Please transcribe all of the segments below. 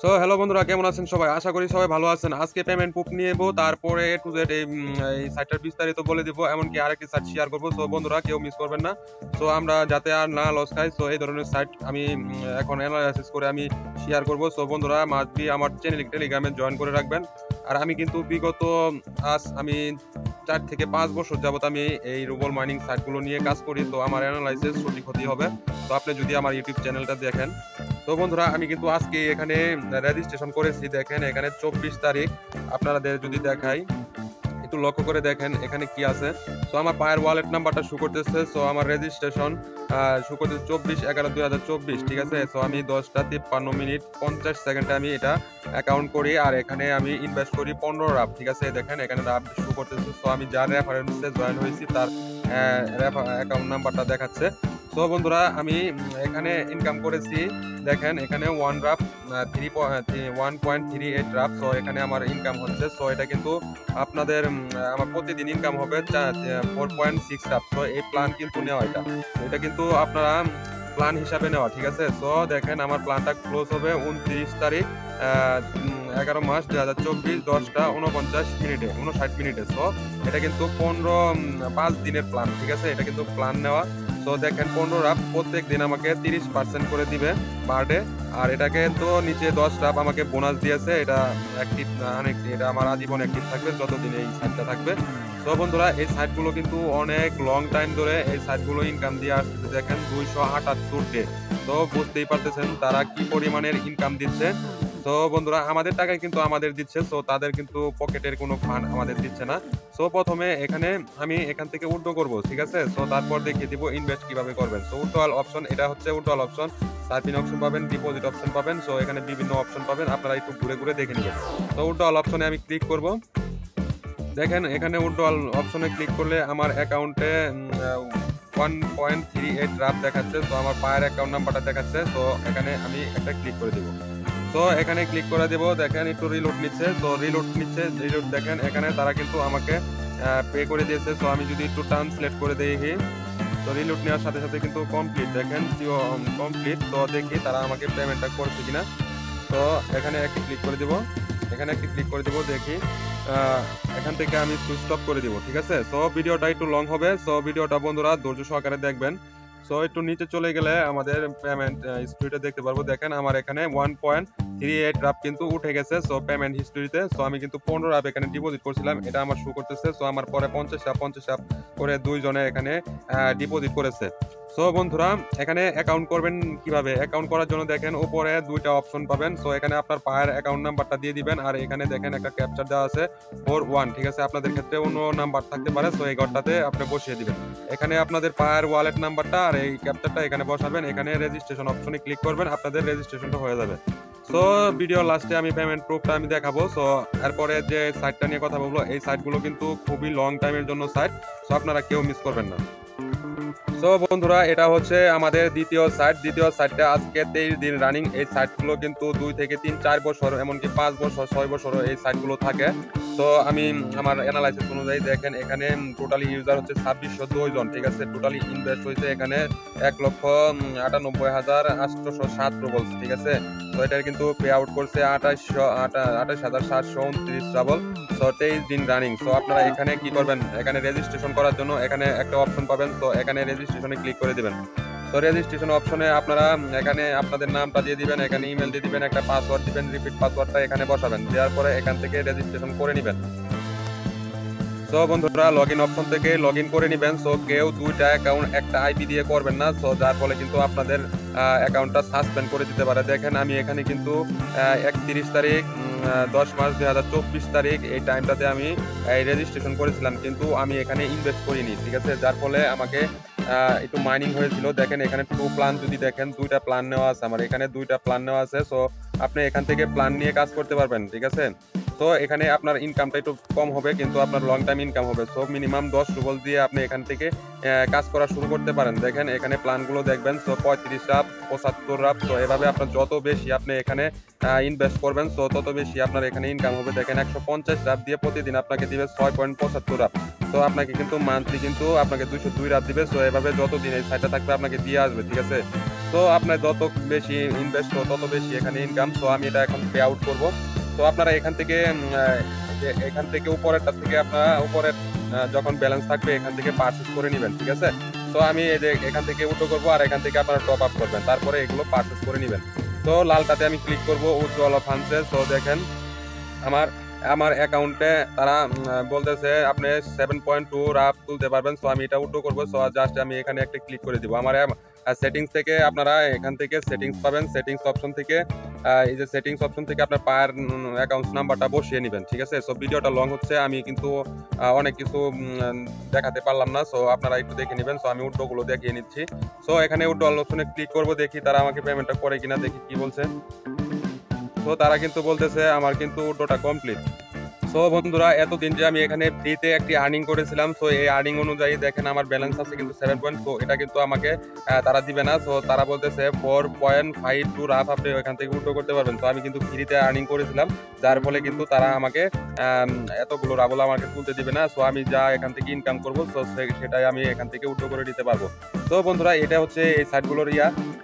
So hello বন্ধুরা, কেমন আছেন সবাই? আশা করি সবাই ভালো আছেন। আজকে পেমেন্ট প্রুফ নিয়ে নেবো, তারপরে এ টু জেড এই সাইটটার বিস্তারিত বলে দিব, এমনকি আরেকটি সাইট শেয়ার করবো। সো বন্ধুরা, কেউ মিস করবেন না। সো আমরা যাতে আর না লস খাই, সো এই ধরনের সাইট আমি এখন অ্যানালাইসিস করে আমি শেয়ার করবো। সো বন্ধুরা, মাস্ট বি আমার টেলিগ্রামে জয়েন করে রাখবেন। আর আমি কিন্তু বিগত আজ আমি 4 থেকে 5 বছর যাবত আমি এই রুবল মাইনিং সাইটগুলো নিয়ে কাজ করি। তো আমার অ্যানালাইসিস সঠিক হতেই হবে। তো আপনি যদি আমার ইউটিউব চ্যানেলটা দেখেন, তো বন্ধুরা, আমি কিন্তু আজকে এখানে রেজিস্ট্রেশন করেছি। দেখেন এখানে 24 তারিখ, আপনাদের যদি দেখাই, একটু লক্ষ্য করে দেখেন এখানে কি আছে। সো আমার পায়ের ওয়ালেট নাম্বারটা শো করতেছে। সো আমার রেজিস্ট্রেশন শো করতেছে 24/11/2024, ঠিক আছে। সো আমি 10:53 মিনিট 50 সেকেন্ডে আমি এটা অ্যাকাউন্ট করি, আর এখানে আমি ইনভেস্ট করি 15 রাপ, ঠিক আছে। দেখেন এখানে রাপ শো করতেছে। সো আমি যার রেফারেন্সে জয়েন হয়েছি তার অ্যাকাউন্ট নাম্বারটা দেখাচ্ছে। তো বন্ধুরা, আমি এখানে ইনকাম করেছি। দেখেন এখানে 1.38 রাপ। সো এখানে আমার ইনকাম হচ্ছে। সো এটা কিন্তু আপনাদের আমার প্রতিদিন ইনকাম হবে 4.6 রাপ। সো এই প্ল্যান কিন্তু নেওয়া, এটা এটা কিন্তু আপনারা প্ল্যান হিসাবে নেওয়া, ঠিক আছে। সো দেখেন আমার প্ল্যানটা ক্লোজ হবে 29 তারিখ, 11 মাস 2024, 10:49 মিনিটে 59 মিনিটে। সো এটা কিন্তু 5 দিনের প্ল্যান, ঠিক আছে। এটা কিন্তু প্ল্যান নেওয়া। তো দেখেন 15 রাপ প্রত্যেক দিন আমাকে 30% করে দিবে পার ডে। আর এটাকে তো নিচে 10 রাপ আমাকে বোনাস দিয়েছে। এটা অ্যাক্টিভ আনএক্টিভ, এটা আমার আজীবন অ্যাক্টিভ থাকবে যতদিন এই সাইটটা থাকবে। তো বন্ধুরা, এই সাইটগুলো কিন্তু অনেক লং টাইম ধরে এই সাইটগুলো ইনকাম দিয়ে আসতেছে। দেখেন 278 ডে। তো বুঝতেই পারতেছেন তারা কি পরিমাণের ইনকাম দিচ্ছে। তো বন্ধুরা, আমাদের টাকায় কিন্তু আমাদের দিচ্ছে। সো তাদের কিন্তু পকেটের কোনো ফান্ড আমাদের দিচ্ছে না। সো প্রথমে এখানে আমি এখান থেকে উইথড্র করব, ঠিক আছে। সো তারপর দেখিয়ে দিব ইনভেস্ট কিভাবে করবেন। সো উইথড্রয়াল অপশন, এটা হচ্ছে উইথড্রয়াল অপশন। সার্ফিং অপশন পাবেন, ডিপোজিট অপশন পাবেন। সো এখানে বিভিন্ন অপশন পাবেন, আপনারা একটু ঘুরে ঘুরে দেখে নেবেন। তো উইথড্রয়াল অপশনে আমি ক্লিক করব। দেখেন এখানে উইথড্রয়াল অপশনে ক্লিক করলে আমার অ্যাকাউন্টে 1.38 রাপ দেখাচ্ছে। তো আমার পায়ের অ্যাকাউন্ট নাম্বারটা দেখাচ্ছে। তো এখানে আমি একটা ক্লিক করে দিব। তো এখানে ক্লিক করে দেব। দেখেন একটু রিলোড নিচ্ছে। তো রিলোড নিচ্ছে, রিলোড দেখেন এখানে তারা কিন্তু আমাকে পে করে দিয়েছে। তো আমি যদি একটু ট্রান্সলেট করে দেখি, তো রিলোড নেওয়ার সাথে সাথে কিন্তু কমপ্লিট, দেখেন কমপ্লিট। তো দেখি তারা আমাকে পেমেন্টটা করছে কিনা। তো এখানে একটি ক্লিক করে দিব, এখানে একটি ক্লিক করে দিব, দেখি এখান থেকে আমি সুইচ স্টপ করে দিব, ঠিক আছে। সো ভিডিওটা একটু লং হবে। সো ভিডিওটা বন্ধুরা ধৈর্য সহকারে দেখবেন। সো একটু নিচে চলে গেলে আমাদের পেমেন্ট হিস্ট্রিটা দেখতে পারবো। দেখেন আমার এখানে 1.38 রাপ কিন্তু উঠে গেছে। সো পেমেন্ট হিস্ট্রিতে, সো আমি কিন্তু 15 রাপ এখানে ডিপোজিট করছিলাম, এটা আমার শো করতেছে। সো আমার পরে 50 রাপ করে দুইজনে এখানে ডিপোজিট করেছে। সো বন্ধুরা, এখানে অ্যাকাউন্ট করবেন কিভাবে? অ্যাকাউন্ট করার জন্য দেখেন উপরে দুইটা অপশন পাবেন। সো এখানে আপনার পায়ের অ্যাকাউন্ট নাম্বারটা দিয়ে দিবেন, আর এখানে দেখেন একটা ক্যাপচার দেওয়া আছে 41, ঠিক আছে। আপনাদের ক্ষেত্রে অন্য নাম্বার থাকতে পারে। সো এই ঘরটাতে আপনি বসিয়ে দিবেন। এখানে আপনাদের পায়ের ওয়ালেট নাম্বারটা আর এই ক্যাপচারটা এখানে বসাবেন। এখানে রেজিস্ট্রেশন অপশনে ক্লিক করবেন, আপনাদের রেজিস্ট্রেশনটা হয়ে যাবে। সো ভিডিও লাস্টে আমি পেমেন্ট প্রুফটা আমি দেখাবো। সো এরপরে যে সাইটটা নিয়ে কথা বলবো, এই সাইটগুলো কিন্তু খুবই লং টাইমের জন্য সাইট। সো আপনারা কেউ মিস করবেন না। সো বন্ধুরা, এটা হচ্ছে আমাদের দ্বিতীয় সাইট। দ্বিতীয় সাইটটা আজকে 23 দিন রানিং। এই সাইটগুলো কিন্তু 2 থেকে 3 4 বছর, এমনকি 5 বছর 6 বছরও এই সাইটগুলো থাকে। তো আমি আমার অ্যানালাইসিস অনুযায়ী দেখেন এখানে টোটালি ইউজার হচ্ছে 2602 জন, ঠিক আছে। টোটালি ইনভেস্ট হয়েছে এখানে 1,98,807 রুবলস, ঠিক আছে। তো এটার কিন্তু পে আউট করছে 28,729 রাবল। সো 23 দিন রানিং। সো আপনারা এখানে কি করবেন, এখানে রেজিস্ট্রেশন করার জন্য এখানে একটা অপশন পাবেন। তো এখানে রেজিস্ট্রেশনে ক্লিক করে দিবেন। তো রেজিস্ট্রেশন অপশনে আপনারা এখানে আপনাদের নামটা দিয়ে দিবেন, এখানে ইমেল দিয়ে দিবেন, একটা পাসওয়ার্ড দিবেন, রিপিট পাসওয়ার্ডটা এখানে বসাবেন, দেওয়ার পরে এখান থেকে রেজিস্ট্রেশন করে নেবেন। সো বন্ধুরা, লগ ইন অপশন থেকে লগ ইন করে নেবেন। সো কেউ দুইটা অ্যাকাউন্ট একটা আইপি দিয়ে করবেন না। সো যার ফলে কিন্তু আপনাদের অ্যাকাউন্টটা সাসপেন্ড করে দিতে পারে। দেখেন আমি এখানে কিন্তু 31 তারিখ 10 মাস 2024 তারিখ এই টাইমটাতে আমি এই রেজিস্ট্রেশন করেছিলাম, কিন্তু আমি এখানে ইনভেস্ট করিনি, ঠিক আছে। যার ফলে আমাকে একটু মাইনিং হয়েছিল। দেখেন এখানে 2 প্ল্যান যদি দেখেন, 2টা প্ল্যান নেওয়া আছে আমার, এখানে 2টা প্ল্যান নেওয়া আছে। সো আপনি এখান থেকে প্ল্যান নিয়ে কাজ করতে পারবেন, ঠিক আছে। তো এখানে আপনার ইনকামটা একটু কম হবে, কিন্তু আপনার লং টাইম ইনকাম হবে। সো মিনিমাম 10 রুবল দিয়ে আপনি এখান থেকে কাজ করা শুরু করতে পারেন। দেখেন এখানে প্ল্যানগুলো দেখবেন। So 35 wrap, 75 wrap. তো এভাবে আপনার যত বেশি আপনি এখানে ইনভেস্ট করবেন, সো তত বেশি আপনার এখানে ইনকাম হবে। দেখেন 150 রাপ দিয়ে প্রতিদিন আপনাকে দিবে 6.75 রাপ। তো আপনাকে কিন্তু মান্থলি কিন্তু আপনাকে 202 রাপ দিবে। সো এভাবে যতদিন এই সাইটটা থাকবে আপনাকে দিয়ে আসবে, ঠিক আছে। তো আপনার যত বেশি ইনভেস্ট তত বেশি এখানে ইনকাম। তো আমি এটা এখন পে আউট করব। তো আপনারা এখান থেকে এখান থেকে উপরেরটা থেকে আপনারা উপরের যখন ব্যালেন্স থাকবে এখান থেকে পারচেজ করে নেবেন, ঠিক আছে। তো আমি এই যে এখান থেকে উইথড্র করবো আর এখান থেকে আপনারা টপ আপ করবেন, তারপরে এগুলো পারচেজ করে নেবেন। তো লালটাতে আমি ক্লিক করব উইথড্রল অফ ফান্ডসে। তো দেখেন আমার আমার অ্যাকাউন্টে তারা বলতেছে আপনি 7.2 রাফ তুলতে পারবেন। সো আমি এটা উইথড্র করবো। সো জাস্ট আমি এখানে একটা ক্লিক করে দিব। আমার সেটিংস থেকে আপনারা এখান থেকে সেটিংস পাবেন, সেটিংস অপশন থেকে এই যে সেটিংস অপশন থেকে আপনার পায়ের অ্যাকাউন্ট নাম্বারটা বসিয়ে নেবেন, ঠিক আছে। সো ভিডিওটা লং হচ্ছে, আমি কিন্তু অনেক কিছু দেখাতে পারলাম না। সো আপনারা একটু দেখে নেবেন। সো আমি উইথড্রগুলো দেখিয়ে নিচ্ছি। সো এখানে উইথড্রল অপশনে ক্লিক করবো, দেখি তারা আমাকে পেমেন্টটা করে কিনা, দেখি কি বলছে। তো তারা কিন্তু বলতেছে আমার কিন্তু উইথড্রটা কমপ্লিট। সো বন্ধুরা, এতদিন যে আমি এখানে ফ্রিতে একটি আর্নিং করেছিলাম, সো এই আর্নিং অনুযায়ী দেখেন আমার ব্যালেন্স আছে কিন্তু 7.4। এটা কিন্তু আমাকে তারা দিবে না। সো তারা বলতেছে 4.52 রাফ আপনি ওইখান থেকে উইথড্র করতে পারবেন। তো আমি কিন্তু ফ্রিতে আর্নিং করেছিলাম, যার ফলে কিন্তু তারা আমাকে এতগুলো রাবল আমাকে তুলতে দিবে না। সো আমি যা এখান থেকে ইনকাম করবো সো সেটাই আমি এখান থেকে উইথড্র করে দিতে পারবো। তো বন্ধুরা, এটা হচ্ছে এই সাইটগুলোর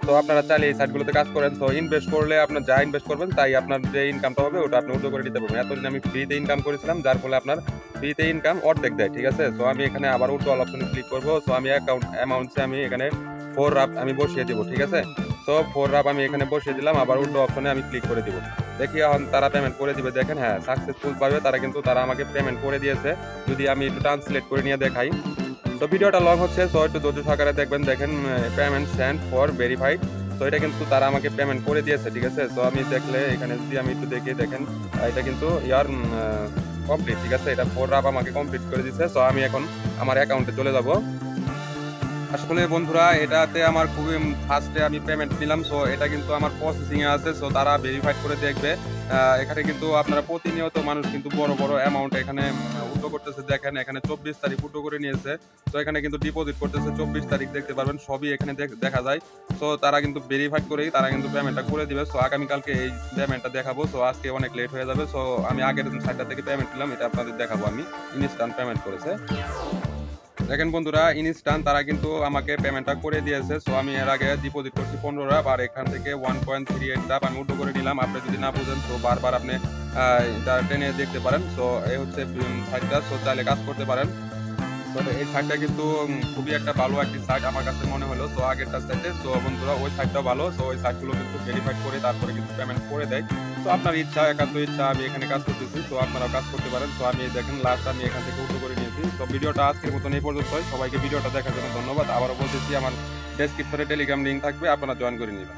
তো আপনারা চাইলে এই সাইটগুলোতে কাজ করেন। তো ইনভেস্ট করলে আপনার যা ইনভেস্ট করবেন তাই আপনার যে ইনকামটা হবে ওটা আপনি উইথড্র করে দিতে পারবেন। এতদিন আমি ফ্রিতে ইনকাম করেছিলাম, যার ফলে আপনার ফ্রিতে ইনকাম অর্ধেক দেয়, ঠিক আছে। সো আমি এখানে আবার উইথড্রল অপশনে ক্লিক করবো। সো আমি অ্যামাউন্টসে আমি এখানে 4 রাফ আমি বসিয়ে দেবো, ঠিক আছে। সো 4 রাফ আমি এখানে বসিয়ে দিলাম, আবার উইথড্র অপশনে আমি ক্লিক করে দিব। দেখি এখন তারা পেমেন্ট করে দিবে। দেখেন হ্যাঁ, সাকসেসফুল পাবে তারা, কিন্তু তারা আমাকে পেমেন্ট করে দিয়েছে। যদি আমি একটু ট্রান্সলেট করে নিয়ে দেখাই। তো ভিডিওটা লং হচ্ছে, সো একটু ধৈর্য সহকারে দেখবেন। দেখেন পেমেন্ট সেন্ড ফর ভেরিফাইড। তো এটা কিন্তু তারা আমাকে পেমেন্ট করে দিয়েছে, ঠিক আছে। তো আমি দেখলে এখানে যদি আমি একটু দেখি, দেখেন এটা কিন্তু ইয়ার কমপ্লিট, ঠিক আছে। এটা 4 রাফ আমাকে কমপ্লিট করে দিয়েছে। সো আমি এখন আমার অ্যাকাউন্টে চলে যাব। আসলে বন্ধুরা, এটাতে আমার খুবই ফার্স্টে আমি পেমেন্ট নিলাম। সো এটা কিন্তু আমার প্রসেসিং এ আছে। সো তারা ভেরিফাইড করে দেখবে। এখানে কিন্তু আপনারা প্রতিনিয়ত মানুষ কিন্তু বড় বড় অ্যামাউন্ট এখানে উইথড্র করতেছে। দেখেন এখানে 24 তারিখ উইথড্র করে নিয়েছে। তো এখানে কিন্তু ডিপোজিট করতেছে 24 তারিখ, দেখতে পারবেন সবই এখানে দেখা যায়। সো তারা কিন্তু ভেরিফাইড করেই তারা কিন্তু পেমেন্টটা করে দিবে। সো আগামীকালকে এই পেমেন্টটা দেখাবো। সো আজকে অনেক লেট হয়ে যাবে। সো আমি আগের সাইটটা থেকে পেমেন্ট নিলাম, এটা আপনাদের দেখাবো। আমি ইনস্ট্যান্ট পেমেন্ট করেছে। দেখেন বন্ধুরা, ইনস্ট্যান্ট তারা কিন্তু আমাকে পেমেন্টটা করে দিয়েছে। সো আমি এর আগে ডিপোজিট করছি 15 রাফ, আর এখান থেকে 1.38 রাফ আমি উইথড্র করে নিলাম। আপনি যদি না বুঝেন তো বারবার আপনি টেনে দেখতে পারেন। সো এই হচ্ছে সাইটটা। সো চাইলে কাজ করতে পারেন। তো এই সাইটটা কিন্তু খুবই একটা ভালো একটি সাইট আমার কাছে মনে হলো। তো আগেরটা সাইটে তো বন্ধুরা ওই সাইটটাও ভালো। তো ওই সাইটগুলো কিন্তু ভেরিফাইড করে তারপরে কিন্তু পেমেন্ট করে দেয়। তো আপনার ইচ্ছা, একান্ত ইচ্ছা আমি এখানে কাজ করতেছি। তো আপনারাও কাজ করতে পারেন। তো আমি দেখেন লাস্ট আমি এখান থেকে উইথড্র করে নিয়েছি। তো ভিডিওটা আজকের মতন এই পর্যন্তই। সবাইকে ভিডিওটা দেখার জন্য ধন্যবাদ। আবারও বলতেছি, আমার ডেসক্রিপশনে টেলিগ্রাম লিঙ্ক থাকবে, আপনারা জয়েন করে নেবেন।